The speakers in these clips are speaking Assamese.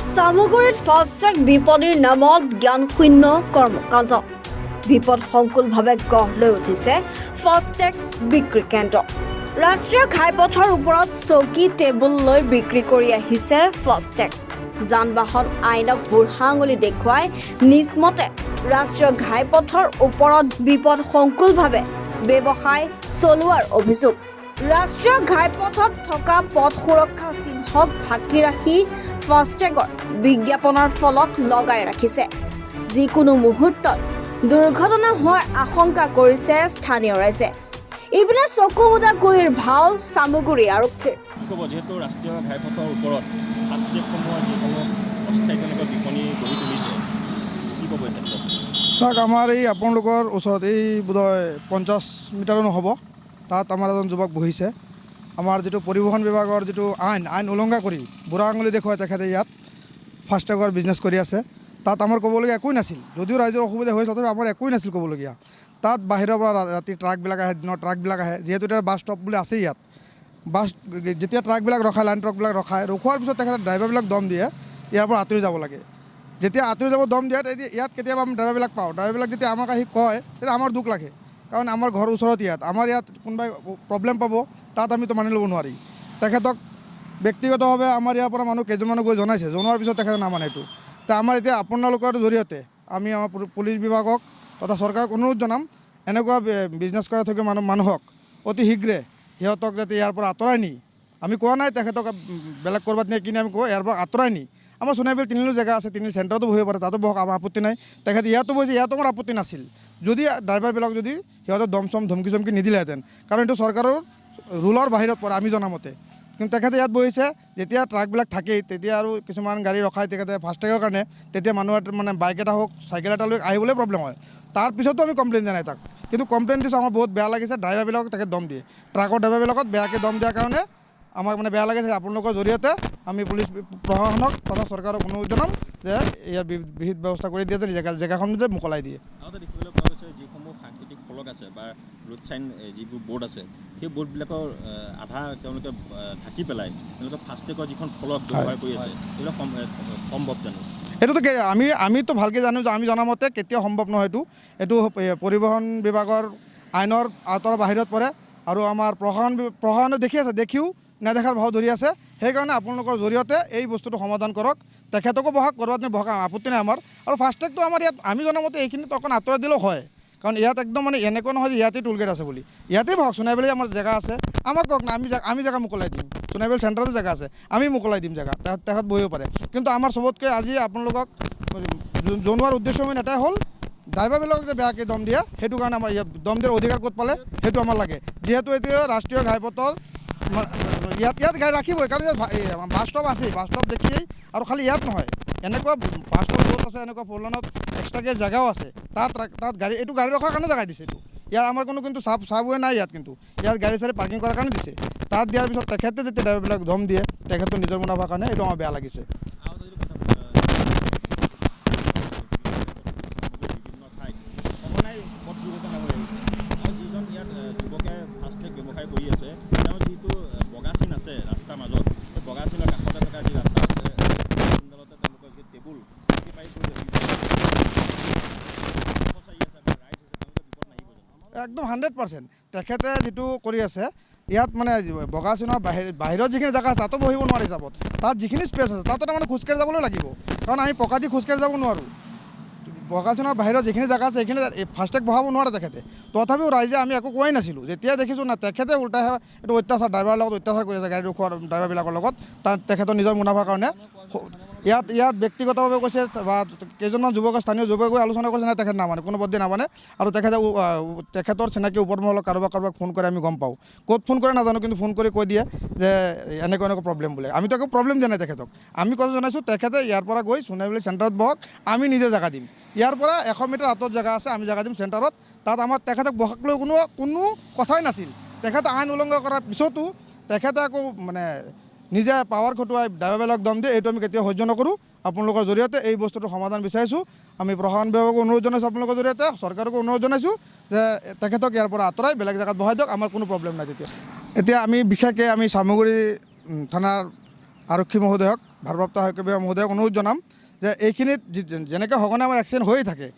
চামুগুৰিত ফাষ্টেগ বিপণীৰ নামত জ্ঞানশূন্য কৰ্মকাণ্ড বিপদসংকুলভাৱে গঢ় লৈ উঠিছে ফাষ্টেগ বিক্ৰী কেন্দ্ৰ। ৰাষ্ট্ৰীয় ঘাইপথৰ ওপৰত চকী টেবুল লৈ বিক্ৰী কৰি আহিছে ফাষ্টেগ। যান বাহন আইনক বুঢ়া আঙুলি দেখুৱাই নিজ মতে ৰাষ্ট্ৰীয় ঘাইপথৰ ওপৰত বিপদসংকুলভাৱে ব্যৱসায় চলোৱাৰ অভিযোগ। ৰাষ্ট্ৰীয় ঘাইপথত থকা পথ সুৰক্ষা চিহ্নক ঢাকি ৰাখি ফাষ্টেগৰ বিজ্ঞাপনৰ ফলক লগাই ৰাখিছে। যিকোনো মুহূৰ্তত দুৰ্ঘটনা হোৱাৰ আশংকা কৰিছে স্থানীয় ৰাইজে। ইপিনে চকু মুদা কুলিৰ ভাও চামুগুৰি আৰক্ষীৰ। যিহেতু ৰাষ্ট্ৰীয় ঘাইপথৰ ওপৰত ফাষ্টেগসমূহৰ যিসমূহ অস্থায়ী বিপণী গঢ়ি তুলিছে, কি ক'ব এই ক্ষেত্ৰত? চাওক, আমাৰ এই আপোনালোকৰ ওচৰত এই বোধহয় 50 মিটাৰো নহ'ব, তাত আমাৰ এজন যুৱক বহিছে। আমাৰ যিটো পৰিবহণ বিভাগৰ যিটো আইন উলংঘা কৰি বুঢ়া আঙুলি দেখুৱাই তেখেতে ইয়াত ফাষ্টেগৰ বিজনেছ কৰি আছে। তাত আমাৰ ক'বলগীয়া একোৱেই নাছিল, যদিও ৰাইজৰ অসুবিধা হৈছে তথাপি আমাৰ একোৱেই নাছিল ক'বলগীয়া। তাত বাহিৰৰ পৰা ৰাতি ট্ৰাকবিলাক আহে, দিনৰ ট্ৰাকবিলাক আহে। যিহেতু এতিয়া বাছ ষ্টপ বুলি আছেই ইয়াত, বাছ যেতিয়া ট্ৰাকবিলাক ৰখায়, লাইন ট্ৰাকবিলাক ৰখোৱাৰ পিছত তেখেতে ড্ৰাইভাৰবিলাক দম দিয়ে ইয়াৰ পৰা আঁতৰি যাব লাগে। যেতিয়া আঁতৰি যাব দম দিয়াত ইয়াত কেতিয়াবা আমি ড্ৰাইভাৰবিলাক পাওঁ, ড্ৰাইভাৰবিলাক যেতিয়া আমাক আহি কয় তেতিয়া আমাৰ দুখ লাগে, কাৰণ আমাৰ ঘৰ ওচৰত ইয়াত, আমাৰ ইয়াত কোনোবাই প্ৰব্লেম পাব তাত আমিতো মানি ল'ব নোৱাৰি। তেখেতক ব্যক্তিগতভাৱে আমাৰ ইয়াৰ পৰা মানুহ কেইজনমানে গৈ জনাইছে, জনোৱাৰ পিছত তেখেতে নামানে এইটো। তে আমাৰ এতিয়া আপোনালোকৰ জৰিয়তে আমি আমাৰ পুলিচ বিভাগক তথা চৰকাৰক অনুৰোধ জনাম, এনেকুৱা বিজনেছ কৰা থকা মানুহক অতি শীঘ্ৰে সিহঁতক যাতে ইয়াৰ পৰা আঁতৰাই নি, আমি কোৱা নাই তেখেতক বেলেগ ক'ৰবাত নিয়ে কিনে আমি কওঁ, ইয়াৰ পৰা আঁতৰাই নি আমাৰ সোণাইবিল তিনিআলিৰ জেগা আছে, তিনিআলি চেণ্টাৰতো বহিব পাৰে, তাতো বহক, আমাৰ আপত্তি নাই। তেখেতে ইয়াতো বহিছে, ইয়াতো আমাৰ আপত্তি নাছিল যদি ড্ৰাইভাৰবিলাক যদি সিহঁতে দম চম ধমকি চমকি নিদিলেহেঁতেন, কাৰণ এইটো চৰকাৰৰ ৰুলৰ বাহিৰত পৰে আমি জনামতে। কিন্তু তেখেতে ইয়াত বহিছে, যেতিয়া ট্ৰাকবিলাক থাকেই তেতিয়া আৰু কিছুমান গাড়ী ৰখাই তেখেতে ফাষ্টেগৰ কাৰণে, তেতিয়া মানুহ মানে বাইক এটা হওক চাইকেল এটা লৈ আহিবলৈ প্ৰব্লেম হয়। তাৰপিছতো আমি কমপ্লেইন জনাই তাক, কিন্তু কমপ্লেইন দিছোঁ, আমাৰ বহুত বেয়া লাগিছে। ড্ৰাইভাৰবিলাকক তেখেতে দম দিয়ে, ট্ৰাকৰ ড্ৰাইভাৰবিলাকত বেয়াকৈ দম দিয়াৰ কাৰণে আমাক মানে বেয়া লাগিছে। আপোনালোকৰ জৰিয়তে আমি পুলিচ প্ৰশাসনক তথা চৰকাৰক অনুৰোধ জনাম যে ইয়াৰ বিহিত ব্যৱস্থা কৰি দিয়ে, যে জেগাখন যে মোকলাই দিয়ে। আগতে দেখিবলৈ পোৱা গৈছে যিসমূহ সাংকেতিক ফলক আছে বা ৰোড চাইন যিবোৰ বৰ্ড আছে, সেই বৰ্ডবিলাকৰ আধা তেওঁলোকে ঢাকি পেলাই তেওঁলোকে ফাষ্টেগৰ যিখন ফলক ব্যৱহাৰ কৰি আছে, এইবিলাক সম্ভৱ জানো? এইটোতো আমিতো ভালকৈ জানো যে আমি জনামতে কেতিয়াও সম্ভৱ নহয়। এইটো পৰিবহণ বিভাগৰ আইনৰ আওতাৰ বাহিৰত পৰে, আৰু আমাৰ প্ৰশাসনে দেখি আছে, দেখিও নেদেখাৰ ভাও ধৰি আছে। সেইকাৰণে আপোনালোকৰ জৰিয়তে এই বস্তুটো সমাধান কৰক, তেখেতকো বহাক, ক'ৰবাত বহাক, আপত্তি নাই আমাৰ। আৰু ফাষ্টেগটো আমাৰ ইয়াত আমি জনামতে এইখিনিত অকণ আঁতৰাই দিলেও হয়, কাৰণ ইয়াত একদম মানে এনেকুৱা নহয় যে ইয়াতেই টোলগেট আছে বুলি। ইয়াতেই বহক, সোণাইবিলি আমাৰ জেগা আছে, আমাক কওক না, আমি জেগা মোকলাই দিম। সোণাইবিল চেণ্টাৰতে জেগা আছে, আমি মোকলাই দিম জেগা, তেখেত বহিব পাৰে। কিন্তু আমাৰ চবতকৈ আজি আপোনালোকক জনোৱাৰ উদ্দেশ্য মেইন এটাই হ'ল, ড্ৰাইভাৰবিলাকক যে বেয়াকৈ দম দিয়ে, সেইটো কাৰণে আমাৰ দম দিয়াৰ অধিকাৰ ক'ত পালে সেইটো আমাৰ লাগে। যিহেতু এতিয়া ৰাষ্ট্ৰীয় ঘাইপথৰ ইয়াত গাড়ী ৰাখিবই, কাৰণ ইয়াত বাছ ষ্টপ আছেই, বাছ ষ্টপ দেখিয়েই। আৰু খালি ইয়াত নহয়, এনেকুৱা বাছ ষ্টপ য'ত আছে, এনেকুৱা ফ'ৰলেনত এক্সট্ৰাকৈ জেগাও আছে, তাত গাড়ী ৰখাৰ কাৰণে জেগা দিছে। এইটো ইয়াত আমাৰ কিন্তু চাবৱে নাই ইয়াত, কিন্তু ইয়াত গাড়ী চাড়ী পাৰ্কিং কৰাৰ কাৰণে দিছে। তাত দিয়াৰ পিছত তেখেতে যেতিয়া ড্ৰাইভাৰবিলাক দম দিয়ে, তেখেতৰ নিজৰ মুনাফাৰ কাৰণে, এইটো আমাৰ বেয়া লাগিছে। ব্যৱসায় কৰি আছে, তেওঁ যিটো বগা চিন আছে ৰাস্তাৰ মাজত, সেই বগা চিনৰ কাষতে থকা যি ৰাস্তা আছে, চিনডালতে তেওঁলোকৰ যি টেবুল একদম 100%। তেখেতে যিটো কৰি আছে ইয়াত, মানে বগা চিনৰ বাহিৰত যিখিনি জেগা আছে তাতো বহিব নোৱাৰি হিচাপত। তাত যিখিনি স্পেচ আছে তাতে তাৰমানে খোজকাঢ়ি যাবলৈ লাগিব, কাৰণ আমি পকা দি খোজকাঢ়ি যাব নোৱাৰোঁ। বগা চিনৰ বাহিৰত যিখিনি জেগা আছে সেইখিনি ফাষ্টেগ বহাব নোৱাৰে তেখেতে। তথাপিও ৰাইজে আমি একো কোৱাই নাছিলোঁ, যেতিয়া দেখিছোঁ না তেখেতে উল্টাহে এইটো অত্যাচাৰ, ড্ৰাইভাৰৰ লগত অত্যাচাৰ কৰি আছে, গাড়ী ৰখোৱা ড্ৰাইভাৰবিলাকৰ লগত, তাত তেখেতৰ নিজৰ মুনাফাৰ কাৰণে। ইয়াত ব্যক্তিগতভাৱে কৈছে, বা কেইজনমান স্থানীয় যুৱকে আলোচনা কৰিছে, নাই তেখেত নামানে, কোনো পধ্যে নামানে। আৰু তেখেতৰ চিনাকি ওপৰমহলত কাৰোবাক ফোন কৰি আমি গম পাওঁ, ক'ত ফোন কৰে নাজানো, কিন্তু ফোন কৰি কৈ দিয়ে যে এনেকুৱা প্ৰব্লেম বোলে। আমিতো একো প্ৰব্লেম দিয়া নাই তেখেতক, আমি কথা জনাইছোঁ তেখেতে ইয়াৰ পৰা গৈ সোণাইবিলি চেণ্টাৰত বহক, আমি নিজে জেগা দিম। ইয়াৰ পৰা 100 মিটাৰ আঁতৰত জেগা আছে, আমি জেগা দিম চেণ্টাৰত, তাত আমাৰ তেখেতক বহাক লৈ কোনো কথাই নাছিল। তেখেতে আইন উলংঘা কৰাৰ পিছতো তেখেতে আকৌ মানে নিজে পাৱাৰ খটুৱাই ড্ৰাইভাৰবিলাক দম দিয়ে, এইটো আমি কেতিয়াও সহ্য নকৰোঁ। আপোনালোকৰ জৰিয়তে এই বস্তুটো সমাধান বিচাৰিছোঁ। আমি প্ৰশাসন বিভাগক অনুৰোধ জনাইছোঁ, আপোনালোকৰ জৰিয়তে চৰকাৰকো অনুৰোধ জনাইছোঁ যে তেখেতক ইয়াৰ পৰা আঁতৰাই বেলেগ জেগাত বহাই দিয়ক, আমাৰ কোনো প্ৰব্লেম নাই। এতিয়া আমি বিশেষকৈ আমি চামুগুৰি থানাৰ আৰক্ষী মহোদয়ক ভাৰপ্ৰাপ্ত আয়ুক্ত মহোদয়ক অনুৰোধ জনাম যে এইখিনিত যেনেকৈ সঘনাই আমাৰ এক্সিডেণ্ট হৈয়ে থাকে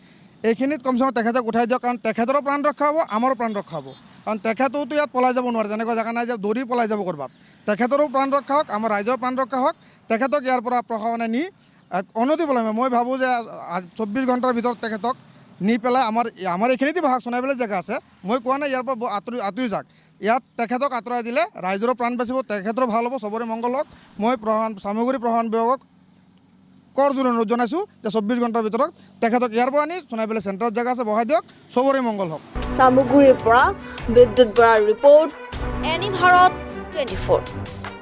এইখিনিত কমচে কম তেখেতক উঠাই দিয়ক, কাৰণ তেখেতৰো প্ৰাণ ৰক্ষা হ'ব, আমাৰো প্ৰাণ ৰক্ষা হ'ব। কাৰণ তেখেতোতো ইয়াত পলাই যাব নোৱাৰে, তেনেকুৱা জেগা নাই যে দৌৰি পলাই যাব ক'ৰবাত। তেখেতৰো প্ৰাণ ৰক্ষা হওক, আমাৰ ৰাইজৰ প্ৰাণ ৰক্ষা হওক, তেখেতক ইয়াৰ পৰা প্ৰশাসনে নি অনতিপলমে মই ভাবোঁ যে 24 ঘণ্টাৰ ভিতৰত তেখেতক নি পেলাই আমাৰ এইখিনিতে বহাক, চৰাইবালি জেগা আছে, মই কোৱা নাই ইয়াৰ পৰা আঁতৰি যাওক, ইয়াত তেখেতক আঁতৰাই দিলে ৰাইজৰো প্ৰাণ বাচিব, তেখেতৰো ভাল হ'ব, চবৰে মংগল হওক। মই চামগুৰি প্ৰশাসন বিভাগক কৰজোৰে অনুৰোধ জনাইছোঁ যে 24 ঘণ্টাৰ ভিতৰত তেখেতক ইয়াৰ পৰা নি চৰাইবালি চেণ্টাৰত জেগা আছে বহাই দিয়ক, চবৰে মংগল হওক। চামগুৰিৰ পৰা বিদ্যুৎ বৰাৰ ৰিপৰ্ট, এনি ভাৰত 24।